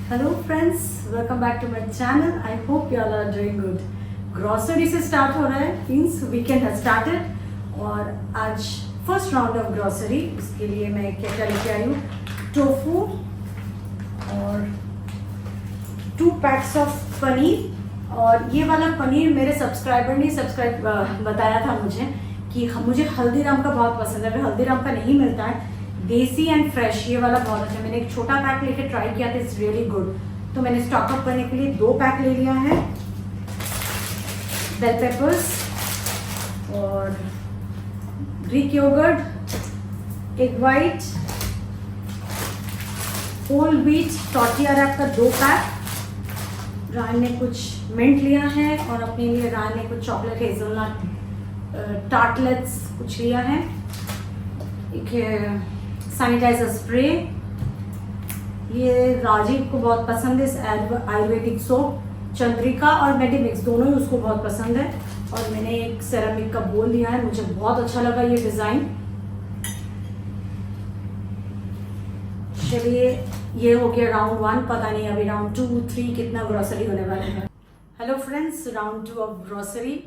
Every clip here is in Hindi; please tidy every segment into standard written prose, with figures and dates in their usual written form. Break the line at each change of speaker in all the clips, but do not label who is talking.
Hello friends, welcome back to my channel. I hope you all are doing good. Grocery से स्टार्ट हो रहा है, मीन्स वीकेंड है स्टार्टेड और आज फर्स्ट राउंड ऑफ ग्रॉसरी। उसके लिए मैं क्या क्या लेके आई हूँ, टोफू और 2 पैक्स ऑफ पनीर। और ये वाला पनीर मेरे सब्सक्राइबर ने बताया था मुझे कि मुझे हल्दीराम का बहुत पसंद है। हल्दीराम का नहीं मिलता है, देसी एंड फ्रेश ये वाला बहुत अच्छा है। मैंने एक छोटा पैक लेके ट्राई किया था, इट्स रियली गुड। तो मैंने स्टॉक अप करने के लिए 2 पैक ले लिया है। बेल पेपर्स और Greek yogurt, egg white, whole wheat tortilla wrap का 2 पैक। रान ने कुछ मिंट लिया है और अपने लिए रान ने कुछ चॉकलेट हेजलनट टार्टलेट्स कुछ लिया है। एक सैनिटाइजर स्प्रे, ये राजीव को बहुत पसंद है। इस आयुर्वेदिक सोप चंद्रिका और मेडिमिक्स दोनों ही उसको बहुत पसंद है। और मैंने एक सेरामिक का बोल लिया है, मुझे बहुत अच्छा लगा ये डिजाइन। चलिए, ये हो गया राउंड 1। पता नहीं अभी राउंड 2, 3 कितना ग्रोसरी होने वाला है। Hello friends, round 2 of grocery.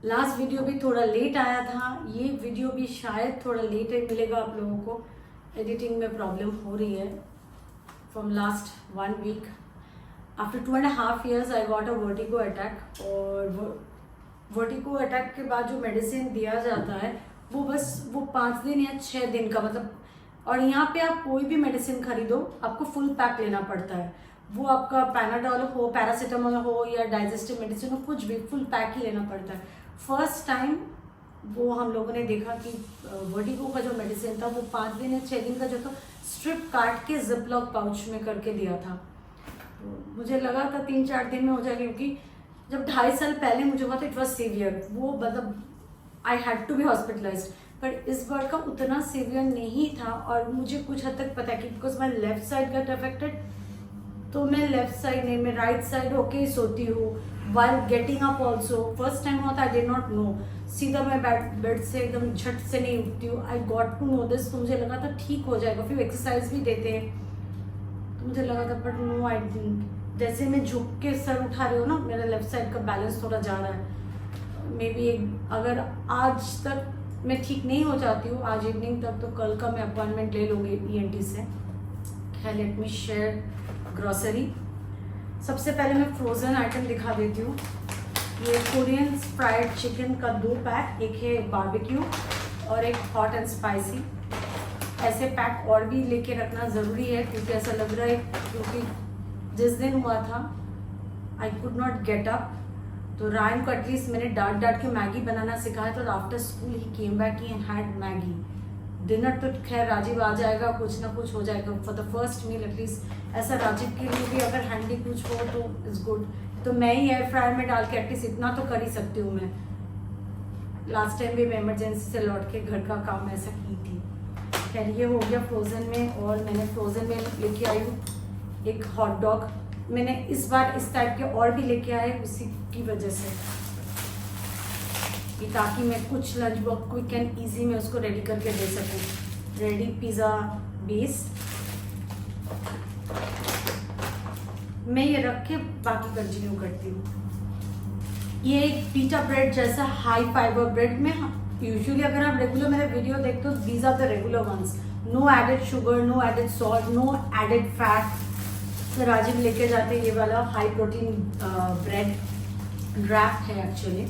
Last video भी थोड़ा लेट आया था, ये वीडियो भी शायद थोड़ा लेट मिलेगा आप लोगों को। एडिटिंग में प्रॉब्लम हो रही है from last 1 week. After 2.5 years I got a vertigo attack. और वर्टिगो अटैक के बाद जो मेडिसिन दिया जाता है वो बस 5 दिन या 6 दिन का मतलब। और यहाँ पे आप कोई भी मेडिसिन खरीदो आपको फुल पैक लेना पड़ता है। वो आपका पैनाडोल हो, पैरासीटामोल हो या डाइजेस्टिव मेडिसिन हो, कुछ भी फुल पैक ही लेना पड़ता है। फर्स्ट टाइम वो हम लोगों ने देखा कि वर्टिगो का जो मेडिसिन था वो 5 दिन या 6 दिन का जो था स्ट्रिप काट के जिपलॉक पाउच में करके दिया था। तो मुझे लगा था 3-4 दिन में हो जाएगा, क्योंकि जब 2.5 साल पहले मुझे हुआ था इट वॉज सीवियर। वो मतलब I had to be hospitalized. पर इस बार का उतना सीवियर नहीं था और मुझे कुछ हद तक पता है कि because my left side got affected. तो मैं लेफ्ट साइड नहीं, मैं राइट साइड होके ही सोती हूँ। while getting up also first time हुआ था, आई डिड नॉट नो। सीधा मैं बेड से एकदम झट से नहीं उठती हूँ। I got to know this. तो मुझे लगा था ठीक हो जाएगा, फिर एक्सरसाइज भी देते हैं तो मुझे लगा था, बट नो आई डिडंट। जैसे मैं झुक के सर उठा रही हूँ ना, मेरा लेफ्ट साइड का बैलेंस थोड़ा जा रहा है। मे बी अगर आज तक मैं ठीक नहीं हो जाती हूँ, आज इवनिंग तक, तो कल का मैं अपॉइंटमेंट ले लूँगी ENT से। खैर, लेट मी शेयर ग्रॉसरी। सबसे पहले मैं फ्रोज़न आइटम दिखा देती हूँ। ये कोरियन फ्राइड चिकन का 2 पैक, एक है बारबेक्यू और एक हॉट एंड स्पाइसी। ऐसे पैक और भी लेके रखना ज़रूरी है, क्योंकि ऐसा लग रहा है क्योंकि जिस दिन हुआ था I could not get up. तो रायन को एटलीस्ट मैंने डांट के मैगी बनाना सिखाया। तो after school he came back and had Maggi. Dinner तो खैर राजीव आ जाएगा, कुछ ना कुछ हो जाएगा। For the first meal at least ऐसा राजीव के लिए भी अगर हैंडी कुछ हो तो इज़ गुड। तो मैं ही एयर फ्रायर में डाल के एटलीस्ट इतना तो कर ही सकती हूँ मैं। लास्ट टाइम भी मैं इमरजेंसी से लौट के घर का काम ऐसा की थी। खैर, ये हो गया फ्रोज़न में। और मैंने फ्रोज़न में लेके आई हूँ एक हॉट डॉग। मैंने इस बार इस टाइप के और भी लेके आए उसी की वजह से, ताकि मैं कुछ lunch box quick and easy में उसको रेडी करके दे सकूँ। रेडी पिज़्ज़ा बेस मैं ये रख के बाकी कंटिन्यू करती हूँ। ये एक पीटा ब्रेड जैसा हाई फाइबर ब्रेड में यूजुअली अगर आप रेगुलर मेरे वीडियो देखते हो, these are the regular ones. No added sugar, no added salt, no added fat. तो राजीव लेके जाते ये वाला हाई प्रोटीन ब्रेड ड्रैफ्ट है एक्चुअली।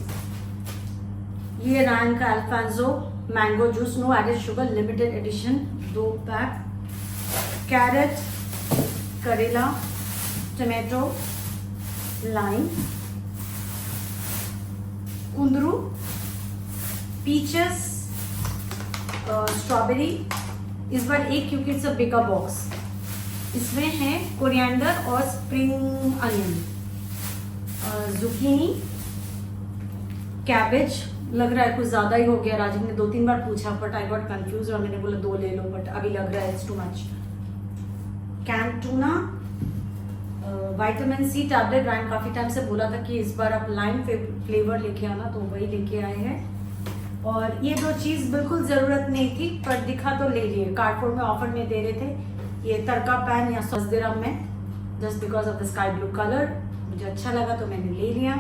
ये रायन का Alphonso mango juice, no added sugar, limited edition 2 pack. Carrot, करेला, टमाटो, लाइम, कुंदरू, पीचेस, स्ट्रॉबेरी। इस बार एक, क्योंकि इट्स अ बिगर बॉक्स। इसमें है कोरिएंडर और स्प्रिंग अनियन, जुकीनी, कैबेज। लग रहा है कुछ ज़्यादा ही हो गया। राजीव ने 2-3 बार पूछा बट आई गॉट कंफ्यूज और मैंने बोला 2 ले लो, बट अभी लग रहा है it's too much. Can tuna, vitamin C tablet. Ryan काफ़ी टाइम से बोला था कि इस बार आप लाइम फ्लेवर लेके आना, तो वही लेके आए हैं। और ये 2 चीज़ बिल्कुल ज़रूरत नहीं थी पर दिखा तो ले लिए, कार्डबोर्ड में ऑफर में दे रहे थे। ये तड़का पैन या 10 दिरहम में, just because of the sky blue colour मुझे अच्छा लगा तो मैंने ले लिया।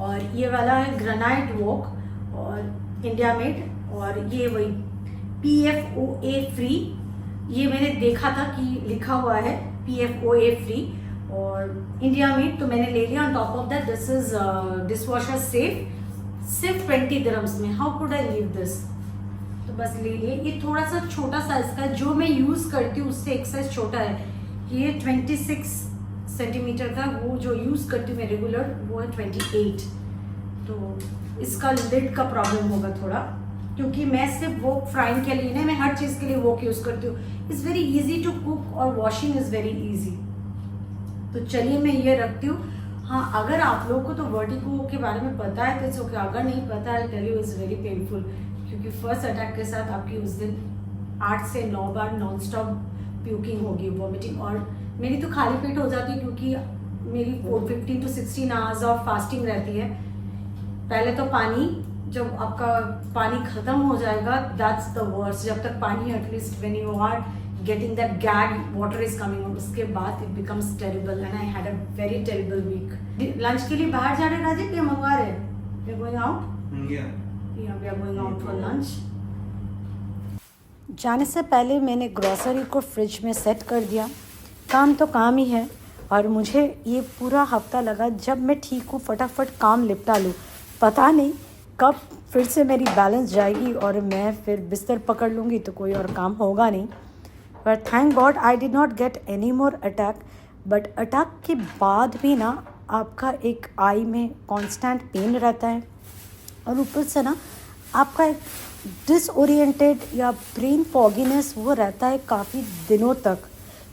और ये वाला है ग्रेनाइट वॉक और इंडिया मेड, और ये वही PFOA फ्री, ये मैंने देखा था कि लिखा हुआ है PFOA फ्री और इंडिया मेड, तो मैंने ले लिया। On top of that this is dish washer safe, सिर्फ 20 दिरहम्स में। How could I leave this, तो बस ले लिए। ये थोड़ा सा छोटा साइज का, जो मैं यूज करती हूँ उससे एक साइज छोटा है। ये 26 सेंटीमीटर का, वो जो यूज करती हूँ मैं रेगुलर वो है 28। तो इसका लिड का प्रॉब्लम होगा थोड़ा, क्योंकि मैं सिर्फ वो फ्राइंग के लिए नहीं, मैं हर चीज़ के लिए वोक यूज़ करती हूँ। It's very easy to cook और वॉशिंग इज़ वेरी इजी। तो चलिए मैं ये रखती हूँ। हाँ, अगर आप लोगों को तो वर्टिगो के बारे में पता है तो इट्स ओके, अगर नहीं पता है tell you is very painful, क्योंकि फर्स्ट अटैक के साथ आपकी उस दिन 8 से 9 बार नॉन स्टॉप प्यूकिंग होगी, वॉमिटिंग। और मेरी तो खाली पेट हो जाती है, क्योंकि मेरी 15 to 16 आवर्स ऑफ फास्टिंग रहती है। पहले तो पानी, जब आपका पानी खत्म हो जाएगा दैट्स द वर्स्ट। जब तक पानी at least when you are getting that gag water is coming, उसके बाद it becomes terrible and I had a very terrible week. Lunch के लिए बाहर जा रहे राजीव, या मंगवा रहे? We are going out, we are going out for lunch. जाने से पहले मैंने ग्रोसरी को फ्रिज में सेट कर दिया। काम तो काम ही है, और मुझे ये पूरा हफ्ता लगा जब मैं ठीक हूँ फटाफट काम निपटा लूँ। पता नहीं कब फिर से मेरी बैलेंस जाएगी और मैं फिर बिस्तर पकड़ लूँगी तो कोई और काम होगा नहीं। पर thank God I did not get any more attack. But attack के बाद भी ना आपका एक आई में कांस्टेंट पेन रहता है, और ऊपर से ना आपका एक डिसओरिएंटेड या ब्रेन फॉगिनेस वो रहता है काफ़ी दिनों तक,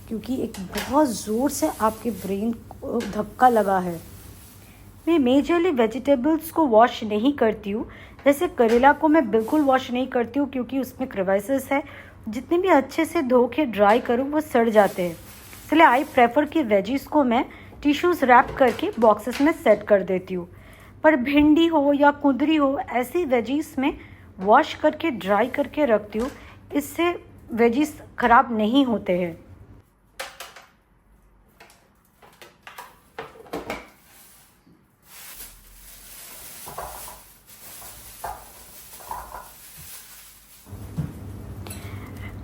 क्योंकि एक बहुत ज़ोर से आपके ब्रेन को धक्का लगा है। मैं मेजरली वेजिटेबल्स को वॉश नहीं करती हूँ, जैसे करेला को मैं बिल्कुल वॉश नहीं करती हूँ क्योंकि उसमें क्रेवाइसेस है। जितने भी अच्छे से धो के ड्राई करूँ वो सड़ जाते हैं, इसलिए आई प्रेफर कि वेजीज को मैं टिश्यूज़ रैप करके बॉक्सेस में सेट कर देती हूँ। पर भिंडी हो या कुंदरी हो, ऐसी वेजीज में वॉश करके ड्राई करके रखती हूँ, इससे वेजीज ख़राब नहीं होते हैं।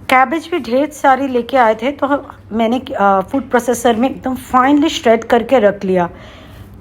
कैबेज भी ढेर सारी लेके आए थे, तो मैंने फूड प्रोसेसर में एकदम फाइनली श्रेड करके रख लिया।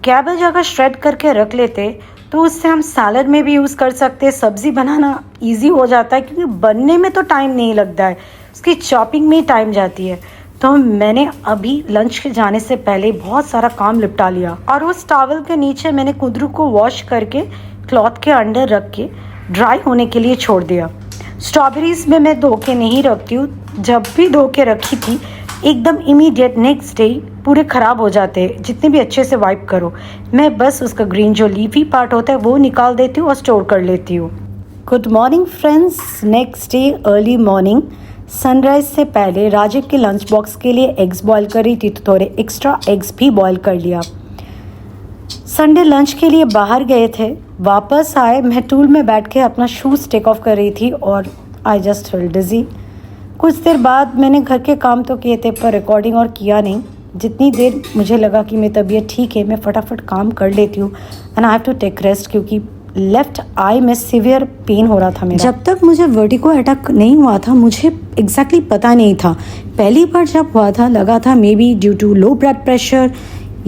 कैबेज अगर श्रेड करके रख लेते तो उससे हम सैलड में भी यूज़ कर सकते, सब्ज़ी बनाना इजी हो जाता है, क्योंकि बनने में तो टाइम नहीं लगता है, उसकी चॉपिंग में ही टाइम जाती है। तो मैंने अभी लंच के जाने से पहले बहुत सारा काम निपटा लिया, और उस टॉवल के नीचे मैंने कुंदरू को वॉश करके क्लॉथ के अंडर रख के ड्राई होने के लिए छोड़ दिया। स्ट्रॉबेरीज़ में मैं धो के नहीं रखती हूँ, जब भी धो के रखी थी एकदम इमीडिएट नेक्स्ट डे पूरे ख़राब हो जाते हैं, जितने भी अच्छे से वाइप करो। मैं बस उसका ग्रीन जो लीफी पार्ट होता है वो निकाल देती हूँ और स्टोर कर लेती हूँ। Good morning friends, next day early morning. Sunrise से पहले राजीव के लंच बॉक्स के लिए एग्स बॉईल कर रही थी, तो थोड़े एक्स्ट्रा एग्स भी बॉईल कर लिया। संडे लंच के लिए बाहर गए थे, वापस आए, मैं टूल में बैठ के अपना शूज़ टेक ऑफ कर रही थी और आई जस्ट फील डिज़ी। कुछ देर बाद मैंने घर के काम तो किए थे पर रिकॉर्डिंग और किया नहीं। जितनी देर मुझे लगा कि मेरी तबीयत ठीक है, मैं फटाफट काम कर लेती हूँ and I have to take rest, क्योंकि लेफ़्ट आई में सीवियर पेन हो रहा था मेरा। जब तक मुझे वर्टिगो अटैक नहीं हुआ था मुझे एग्जैक्टली पता नहीं था। पहली बार जब हुआ था लगा था may be due to low blood pressure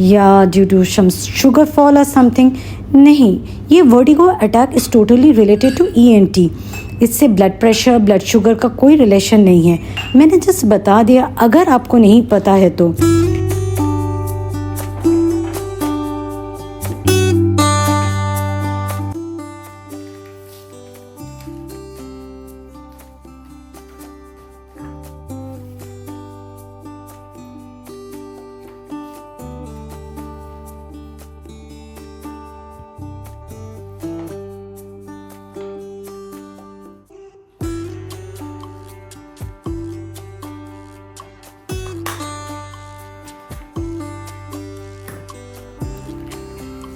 या due to some sugar fall और समथिंग। नहीं, ये vertigo attack is totally related to ENT। इससे ब्लड प्रेशर ब्लड शुगर का कोई रिलेशन नहीं है। मैंने जस्ट बता दिया, अगर आपको नहीं पता है तो।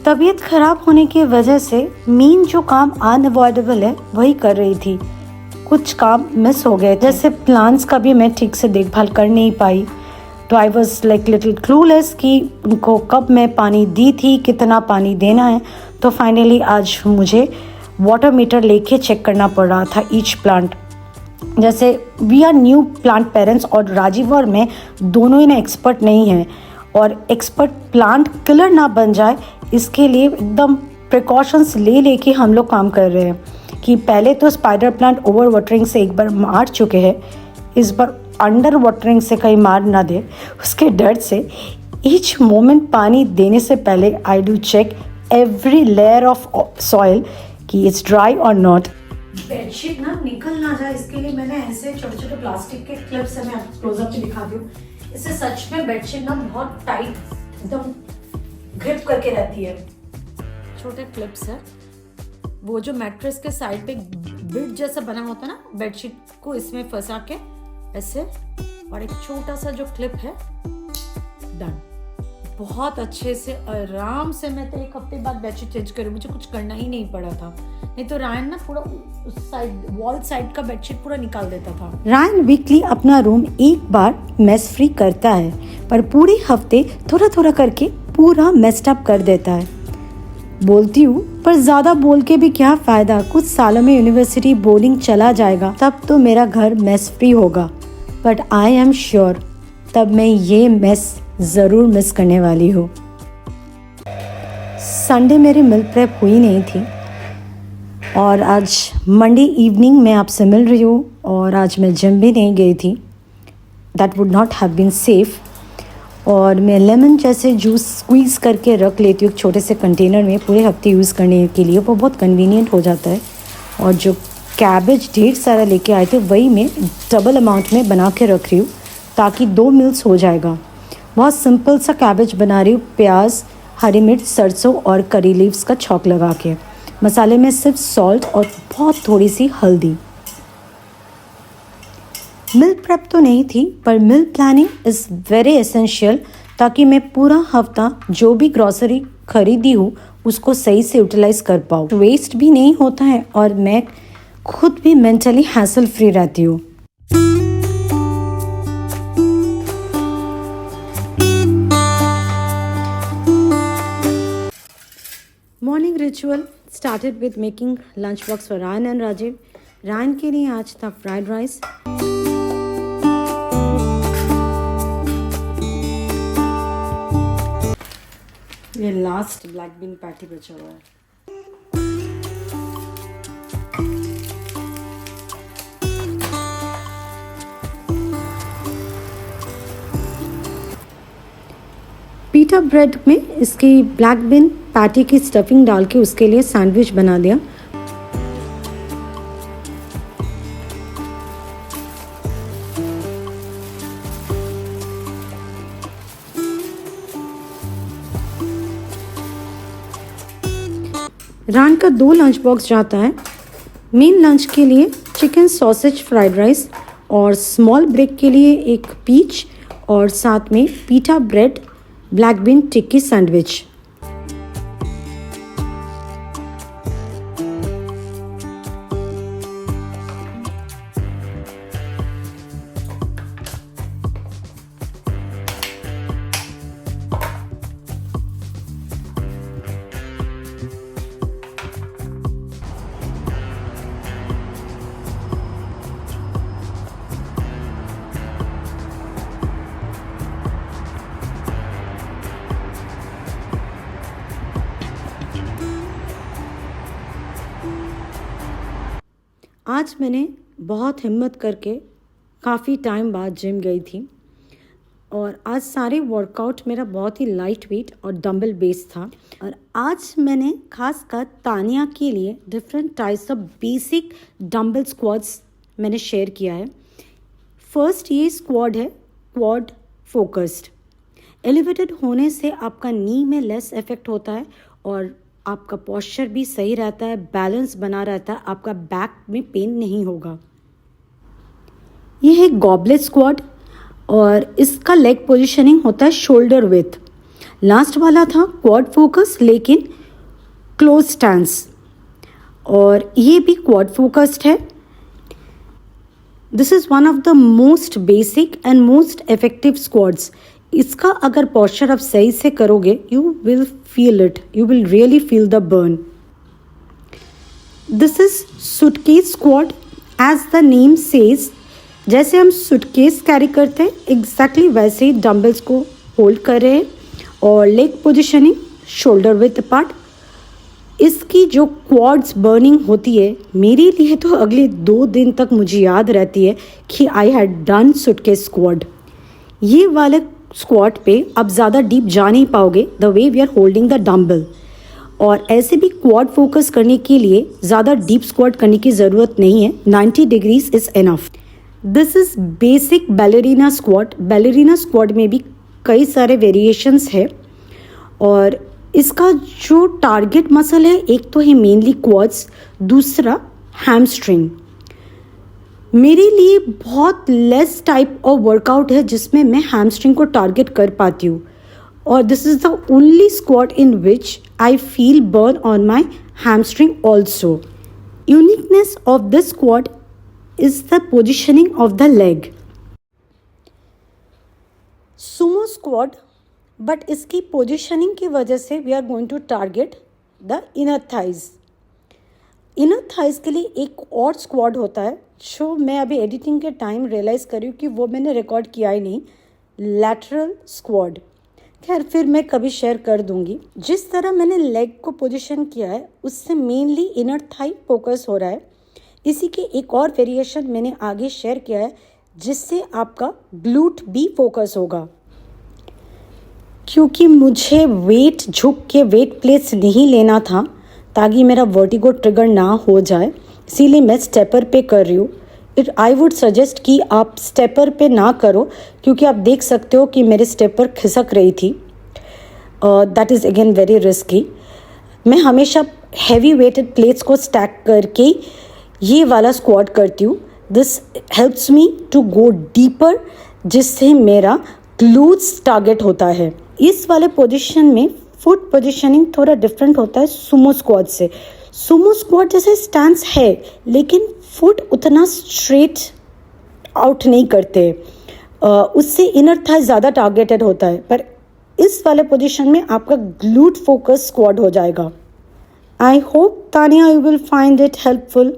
तबीयत ख़राब होने की वजह से मेन जो काम अनअवॉइडेबल है वही कर रही थी। कुछ काम मिस हो गए, जैसे प्लांट्स का भी मैं ठीक से देखभाल कर नहीं पाई। तो I was like little clueless कि उनको कब मैं पानी दी थी, कितना पानी देना है। तो फाइनली आज मुझे वाटर मीटर लेके चेक करना पड़ रहा था ईच प्लांट। जैसे we are new plant parents और राजीव और मैं दोनों ही ना एक्सपर्ट नहीं हैं, और एक्सपर्ट प्लांट किलर ना बन जाए इसके लिए एकदम प्रिकॉशंस ले लेके हम लोग काम कर रहे हैं। कि पहले तो स्पाइडर प्लांट ओवर वाटरिंग से एक बार मार चुके हैं, इस बार अंडर वाटरिंग से कहीं मार ना दे, उसके डर से ईच मोमेंट पानी देने से पहले I do check every layer of soil कि इट्स ड्राई और नॉट। बेडशीट ना निकल ना जाए इसके लिए मैंने ऐसे छोटे छोटे प्लास्टिक के क्लिप्स है, मैं आपको क्लोजअप में दिखा दूँ। इससे सच में बेडशीट ना बहुत टाइट एकदम ग्रिप करके रहती है। छोटे क्लिप्स है, वो जो मैट्रेस के साइड पे बिट जैसा बना होता है ना, बेडशीट को इसमें फंसा के ऐसे, और एक छोटा सा जो क्लिप है, डन। बहुत अच्छे से आराम से मैं तो एक हफ्ते बाद बेडशीट चेंज करूँ, मुझे कुछ करना ही नहीं पड़ा था। नहीं तो रायन ना पूरा उस साइड वॉल साइड का बेडशीट पूरा निकाल देता था। रायन वीकली अपना रूम एक बार मेस फ्री करता है, पर पूरे हफ्ते थोड़ा थोड़ा करके पूरा मेस्ड अप कर देता है। बोलती हूँ पर ज़्यादा बोल के भी क्या फ़ायदा, कुछ सालों में यूनिवर्सिटी बोर्डिंग चला जाएगा तब तो मेरा घर मेस फ्री होगा। बट आई एम श्योर तब मैं ये मेस ज़रूर मिस करने वाली हूँ। संडे मेरी मिल प्रेप हुई नहीं थी और आज मंडे इवनिंग मैं आपसे मिल रही हूँ, और आज मैं जिम भी नहीं गई थी, that would not have been safe. और मैं लेमन जैसे जूस स्क्वीज़ करके रख लेती हूँ छोटे से कंटेनर में पूरे हफ्ते यूज़ करने के लिए, वो बहुत कन्वीनियंट हो जाता है। और जो कैबेज ढेर सारा लेके आए थे वही मैं डबल अमाउंट में बना के रख रही हूँ ताकि 2 मील्स हो जाएगा। बहुत सिंपल सा कैबेज बना रही हूँ, प्याज, हरी मिर्च, सरसों और करी लीव्स का छौंक लगा के। मसाले में सिर्फ सॉल्ट और बहुत थोड़ी सी हल्दी। मील प्रेप तो नहीं थी, पर meal planning is very essential ताकि मैं पूरा हफ्ता जो भी ग्रॉसरी खरीदी हूँ उसको सही से यूटिलाइज कर पाऊँ। वेस्ट भी नहीं होता है और मैं खुद भी मेंटली हैसल फ्री रहती हूँ। Morning ritual started with making lunch box for Ryan and Rajeev. Ryan के लिए आज था फ्राइड राइस। ये लास्ट ब्लैक बीन पैटी बचा हुआ है। पीटा ब्रेड में इसकी ब्लैक बीन पैटी की स्टफिंग डाल के उसके लिए सैंडविच बना दिया। रान का 2 लंच बॉक्स जाता है। मेन लंच के लिए चिकन सॉसेज फ्राइड राइस, और स्मॉल ब्रेक के लिए एक पीच, और साथ में पीटा ब्रेड ब्लैक बीन टिक्की सैंडविच। आज मैंने बहुत हिम्मत करके काफ़ी टाइम बाद जिम गई थी, और आज सारे वर्कआउट मेरा बहुत ही लाइट वेट और डंबल बेस था। और आज मैंने खासकर तानिया के लिए different types of basic dumbbell squats मैंने शेयर किया है। फर्स्ट ये स्क्वाड है क्वाड फोकस्ड। एलिवेटेड होने से आपका नी में लेस इफेक्ट होता है और आपका पोस्चर भी सही रहता है, बैलेंस बना रहता है, आपका बैक में पेन नहीं होगा। ये है गॉबलेट स्क्वाड, और इसका लेग पोजीशनिंग होता है शोल्डर विथ। लास्ट वाला था क्वाड फोकस लेकिन क्लोज स्टैंस, और ये भी क्वाड फोकस्ड है। This is one of the most basic and most effective squats. इसका अगर पोस्चर आप सही से करोगे, you will feel it, you will really feel the burn. This is suitcase squat. As the name says, जैसे हम सूटकेस कैरी करते हैं एग्जैक्टली वैसे ही डंबल्स को होल्ड कर रहे हैं और leg positioning shoulder with apart. इसकी जो क्वाड्स बर्निंग होती है मेरे लिए तो अगले 2 दिन तक मुझे याद रहती है कि I had done suitcase squad. ये वाले स्क्वाड पे आप ज़्यादा डीप जा नहीं पाओगे the way we are holding the dumbbell. और ऐसे भी क्वाड फोकस करने के लिए ज़्यादा डीप स्क्वाड करने की ज़रूरत नहीं है. 90 degrees is enough. This is basic ballerina squad. Ballerina squad में भी कई सारे वेरिएशंस है और इसका जो टारगेट मसल है, एक तो है मेनली क्वाड्स, दूसरा हैमस्ट्रिंग. मेरे लिए बहुत लेस टाइप ऑफ वर्कआउट है जिसमें मैं हैमस्ट्रिंग को टारगेट कर पाती हूँ. और this is the only squat in which I feel burn on my hamstring also. Uniqueness of this squat is the positioning of the leg. Sumo squat, but इसकी पोजिशनिंग की वजह से we are going to target the inner thighs. Inner thighs के लिए एक और स्क्वाड होता है जो मैं अभी एडिटिंग के टाइम रियलाइज़ कर रही हूँ कि वो मैंने रिकॉर्ड किया ही नहीं. Lateral squad. खैर फिर मैं कभी शेयर कर दूंगी. जिस तरह मैंने लेग को पोजीशन किया है उससे मेनली इनर थाई फोकस हो रहा है. इसी के एक और वेरिएशन मैंने आगे शेयर किया है जिससे आपका ग्लूट भी फोकस होगा. क्योंकि मुझे वेट झुक के वेट प्लेस नहीं लेना था ताकि मेरा वर्टिगो ट्रिगर ना हो जाए, इसीलिए मैं स्टेपर पे कर रही हूँ. आई वुड सजेस्ट कि आप स्टेपर पे ना करो क्योंकि आप देख सकते हो कि मेरे स्टेपर खिसक रही थी. That is again very risky. मैं हमेशा हैवी वेटेड प्लेट्स को स्टैक करके ये वाला स्क्वाड करती हूँ. This helps me to go deeper जिससे मेरा ग्लूट्स टारगेट होता है. इस वाले पोजीशन में फुट पोजीशनिंग थोड़ा डिफरेंट होता है सुमो स्क्वाड से. सुमो स्क्वाड जैसे स्टैंस है लेकिन फुट उतना स्ट्रेट आउट नहीं करते. उससे इनर थाई ज़्यादा टारगेटेड होता है. पर इस वाले पोजीशन में आपका ग्लूट फोकस स्क्वाड हो जाएगा. I hope Tania you will find it helpful.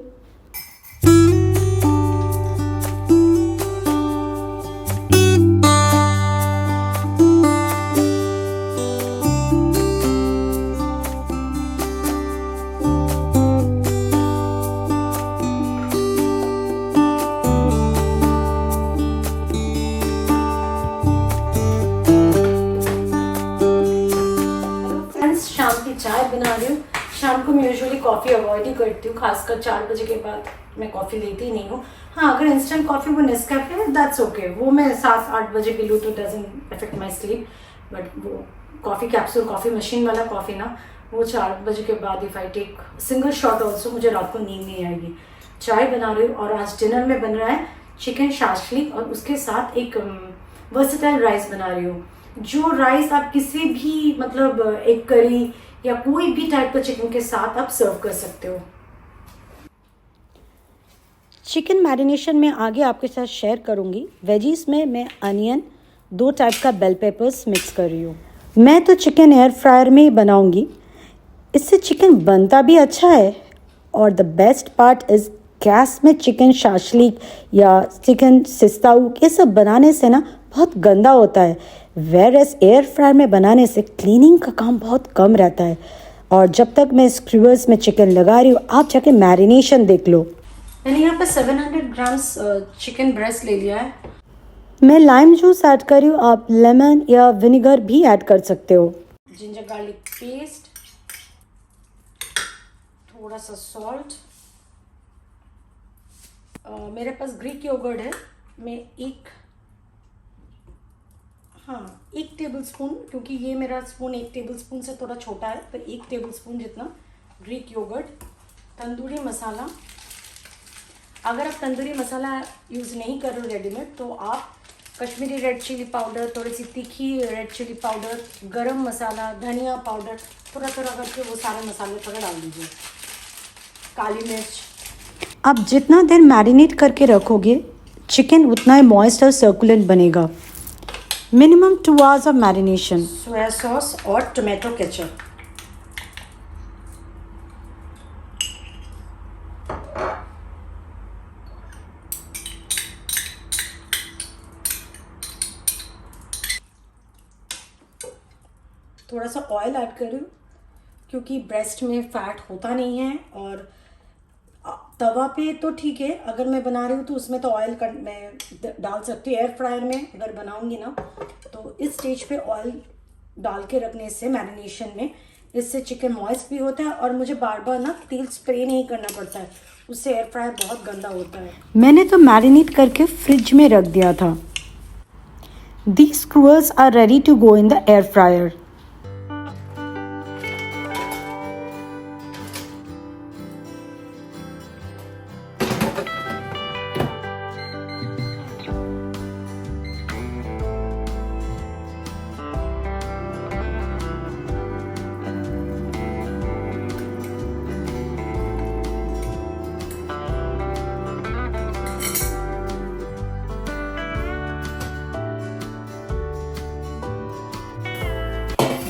चाय बना रही हूँ. शाम को मैं यूजुअली कॉफ़ी अवॉइड ही करती हूँ, खासकर 4 बजे के बाद मैं कॉफ़ी लेती ही नहीं हूँ. हाँ, अगर इंस्टेंट कॉफ़ी वो नेस्कैफे है दैट्स ओके, वो मैं 7-8 बजे पी लूँ तो doesn't affect my sleep. But वो कॉफ़ी कैप्सूल, कॉफ़ी मशीन वाला कॉफ़ी ना, वो 4 बजे के बाद if I take single shot also मुझे रात को नींद नहीं आएगी. चाय बना रही हूँ और आज डिनर में बन रहा है चिकन शाशलिक और उसके साथ एक वर्सेटाइल राइस बना रही हूँ. जो राइस आप किसी भी मतलब एक करी या कोई भी टाइप का चिकन के साथ आप सर्व कर सकते हो. चिकन मैरिनेशन में आगे आपके साथ शेयर करूंगी. वेजीज में मैं अनियन, 2 टाइप का बेल पेपर्स मिक्स कर रही हूँ. मैं तो चिकन एयर फ्रायर में ही बनाऊंगी. इससे चिकन बनता भी अच्छा है और the best part is gas में चिकन शाशलिक या चिकन सिस्ताऊ ये सब बनाने से ना बहुत गंदा होता है. वेरएस एयर फ्रायर में बनाने से क्लीनिंग का काम बहुत कम रहता है. और जब तक मैं स्क्रूवर्स में चिकन लगा रही हूँ आप जाके मैरिनेशन देख लो. मैंने यहाँ पर 700 ग्राम्स चिकन ब्रेस्ट ले लिया है. मैं लाइम जूस ऐड कर रही हूँ, आप लेमन या विनेगर भी ऐड कर सकते हो. जिंजर गार्लिक पेस्ट, थोड़ा सा सॉल्ट. मेरे पास ग्रीक योगर्ट है. मैं एक टेबल स्पून, क्योंकि ये मेरा स्पून 1 टेबल स्पून से थोड़ा छोटा है, पर 1 टेबल स्पून जितना ग्रीक योगर्ट. तंदूरी मसाला. अगर आप तंदूरी मसाला यूज़ नहीं कर रहे हो रेडीमेड तो आप कश्मीरी रेड चिली पाउडर, थोड़ी सी तीखी रेड चिली पाउडर, गरम मसाला, धनिया पाउडर, थोड़ा थोड़ा करके वो सारे मसाले थोड़ा डाल दीजिए. काली मिर्च. आप जितना देर मैरिनेट करके रखोगे चिकन उतना ही मॉइस्ट और सर्कुलेंट बनेगा। Minimum 2 hours of marination. Soya sauce और टोमेटो केचप। थोड़ा सा ऑयल ऐड कर रही हूँ क्योंकि ब्रेस्ट में फ़ैट होता नहीं है, और तवा पे तो ठीक है, अगर मैं बना रही हूँ तो उसमें तो ऑयल मैं डाल सकती हूँ। एयर फ्रायर में अगर बनाऊँगी ना तो इस स्टेज पे ऑयल डाल के रखने से मैरिनेशन में, इससे चिकन मॉइस्ट भी होता है और मुझे बार बार ना तेल स्प्रे नहीं करना पड़ता है, उससे एयर फ्रायर बहुत गंदा होता है। मैंने तो मैरिनेट करके फ्रिज में रख दिया था। These skewers are ready to go in the air fryer.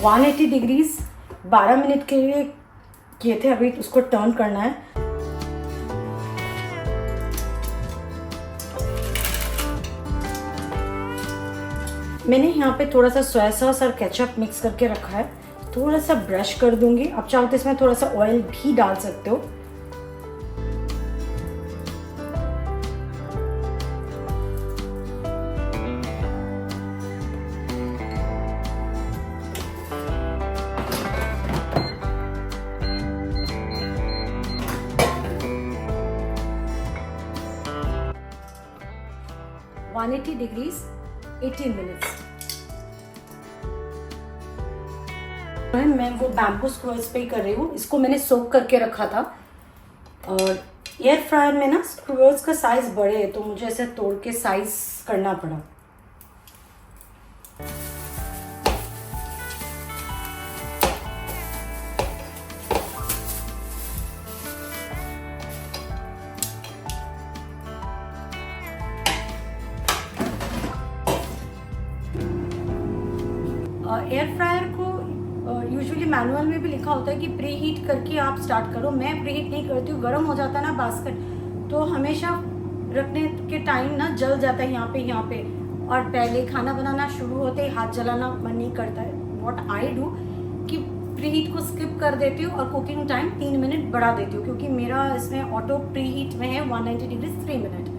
One 180 degrees 12 minute के लिए किए थे, अभी उसको टर्न करना है। मैंने यहाँ पे थोड़ा सा सोया सॉस और केचप मिक्स करके रखा है, थोड़ा सा ब्रश कर दूंगी। आप चाहो तो इसमें थोड़ा सा ऑयल भी डाल सकते हो। One 180 degrees 18 minutes. मैं वो बैम्बू स्क्रूज पे ही कर रही हूँ, इसको मैंने सोक करके रखा था। और एयर फ्रायर में ना स्क्रूज का साइज बड़े है तो मुझे ऐसे तोड़ के साइज करना पड़ा। एयर फ्रायर को यूजुअली मैनुअल में भी लिखा होता है कि प्री हीट करके आप स्टार्ट करो। मैं प्री हीट नहीं करती हूँ, गर्म हो जाता है ना बास्केट, तो हमेशा रखने के टाइम ना जल जाता है यहाँ पे, और पहले खाना बनाना शुरू होते ही हाथ जलाना मन नहीं करता है। व्हाट आई डू कि प्री हीट को स्किप कर देती हूँ और कुकिंग टाइम 3 मिनट बढ़ा देती हूँ, क्योंकि मेरा इसमें ऑटो प्री हीट में है 190 डिग्री 3 मिनट।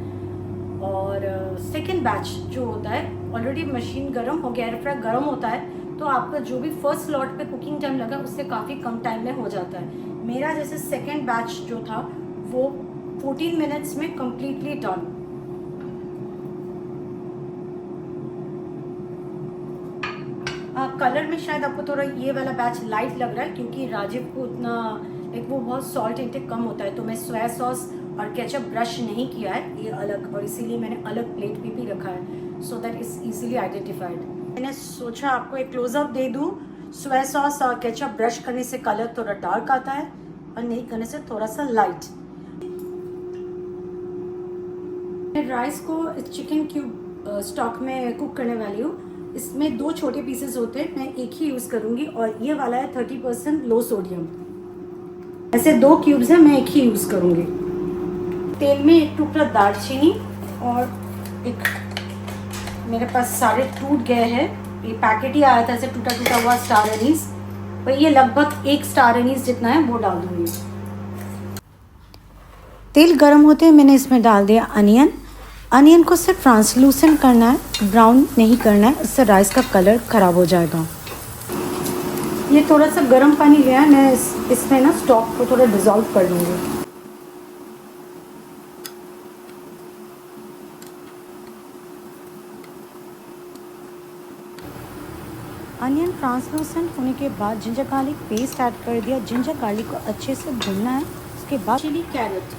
और सेकेंड बैच जो होता है ऑलरेडी मशीन गर्म हो गया, एयर फ्रायर गर्म होता है, तो आपका जो भी फर्स्ट स्लॉट पे कुकिंग टाइम लगा उससे काफ़ी कम टाइम में हो जाता है। मेरा जैसे सेकेंड बैच जो था वो 14 मिनट्स में कम्प्लीटली डन। कलर में शायद आपको थोड़ा ये वाला बैच लाइट लग रहा है, क्योंकि राजीव को उतना एक वो बहुत सॉल्ट इंटेक कम होता है, तो मैं सोया सॉस और केचप ब्रश नहीं किया है ये अलग, और इसीलिए मैंने अलग प्लेट पे भी रखा है so that is easily identified. मैंने सोचा आपको एक क्लोजअप दे दूं। सोया सॉस और केचप ब्रश करने से कलर थोड़ा डार्क आता है और नहीं करने से थोड़ा सा लाइट। मैं राइस को चिकन क्यूब स्टॉक में कुक करने वाली हूँ। इसमें 2 छोटे पीसेस होते हैं, मैं एक ही यूज़ करूँगी, और ये वाला है 30% लो सोडियम। ऐसे 2 क्यूब्स हैं, मैं एक ही यूज़ करूँगी। तेल में 1 टुकड़ा दालचीनी, और एक मेरे पास सारे टूट गए हैं, ये पैकेट ही आया था ऐसे टूटा हुआ स्टार एनीस, पर ये लगभग 1 स्टार एनीस जितना है वो डाल दूँगी। तेल गर्म होते ही मैंने इसमें डाल दिया अनियन को सिर्फ ट्रांसलूसेंट करना है, ब्राउन नहीं करना है, इससे राइस का कलर ख़राब हो जाएगा। ये थोड़ा सा गर्म पानी लिया है, मैं इसमें ना स्टॉक को थोड़ा डिज़ोल्व कर दूँगी। अनियन ट्रांसलूसेंट होने के बाद जिंजर गार्लिक पेस्ट ऐड कर दिया। जिंजर गार्लिक को अच्छे से भूनना है। उसके बाद चिली कैरेट,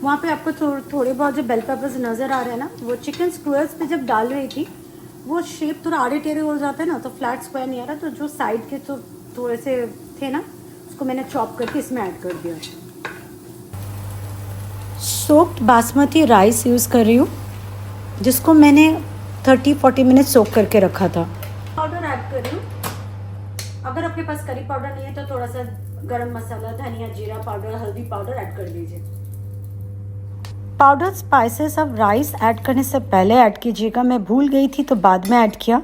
वहाँ पे आपको थोड़े बहुत जो बेल पेपर्स नज़र आ रहे हैं ना, वो चिकन स्क्वायर्स पे जब डाल रही थी वो शेप थोड़ा आड़े टेढ़े हो जाते हैं ना, तो फ्लैट स्क्वायर नहीं आ रहा, तो जो साइड के तो थोड़े से थे ना उसको मैंने चॉप करके इसमें ऐड कर दिया। सोक्ड बासमती राइस यूज़ कर रही हूँ, जिसको मैंने 30-40 मिनट सोक करके रखा था। पाउडर ऐड कर रही हूँ। अगर आपके पास करी पाउडर नहीं है तो थोड़ा सा गरम मसाला, धनिया, जीरा पाउडर, हल्दी पाउडर ऐड कर लीजिए। पाउडर स्पाइसेस अब राइस ऐड करने से पहले ऐड कीजिएगा। मैं भूल गई थी तो बाद में ऐड किया।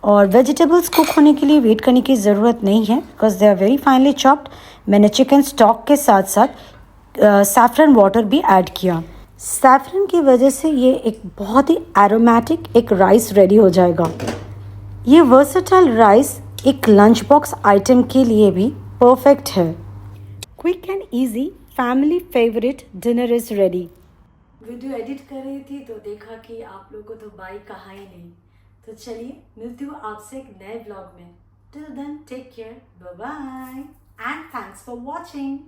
और वेजिटेबल्स कुक होने के लिए वेट करने की ज़रूरत नहीं है, because they are very finely chopped. मैंने चिकन स्टॉक के साथ साथ सैफरन वाटर भी ऐड किया। सैफरन की वजह से ये एक बहुत ही एरोमेटिक एक राइस रेडी हो जाएगा। ये वर्सेटाइल राइस एक लंच बॉक्स आइटम के लिए भी परफेक्ट है। Quick and easy family favourite dinner is ready. Video edit कर रही थी तो देखा कि आप लोगों को तो बाय कहा ही नहीं। तो चलिए मिलती हूँ आपसे एक नए ब्लॉग में। Till then take care, bye bye and thanks for watching.